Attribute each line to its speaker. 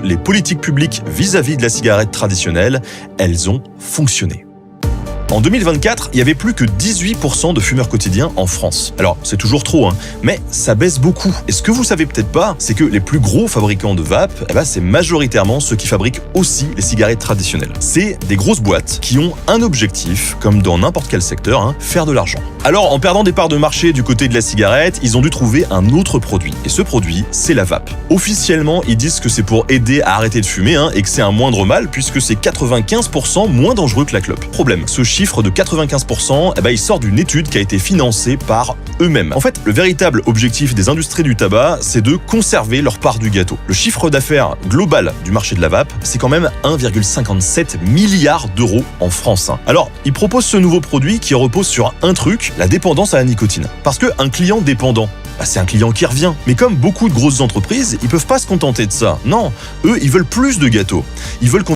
Speaker 1: Les politiques publiques vis-à-vis de la cigarette traditionnelle, elles ont fonctionné. En 2024, il y avait plus que 18% de fumeurs quotidiens en France. Alors, c'est toujours trop, mais ça baisse beaucoup. Et ce que vous savez peut-être pas, c'est que les plus gros fabricants de vape, c'est majoritairement ceux qui fabriquent aussi les cigarettes traditionnelles. C'est des grosses boîtes qui ont un objectif, comme dans n'importe quel secteur, faire de l'argent. Alors, en perdant des parts de marché du côté de la cigarette, ils ont dû trouver un autre produit. Et ce produit, c'est la vape. Officiellement, ils disent que c'est pour aider à arrêter de fumer, et que c'est un moindre mal, puisque c'est 95% moins dangereux que la clope. Problème, ce chiffre de 95%, il sort d'une étude qui a été financée par eux-mêmes. En fait, le véritable objectif des industries du tabac, c'est de conserver leur part du gâteau. Le chiffre d'affaires global du marché de la vape, c'est quand même 1,57 milliard d'euros en France. Alors, ils proposent ce nouveau produit qui repose sur un truc, la dépendance à la nicotine. Parce qu'un client dépendant, c'est un client qui revient. Mais comme beaucoup de grosses entreprises, ils peuvent pas se contenter de ça. Non, eux, ils veulent plus de gâteaux. Ils veulent qu'on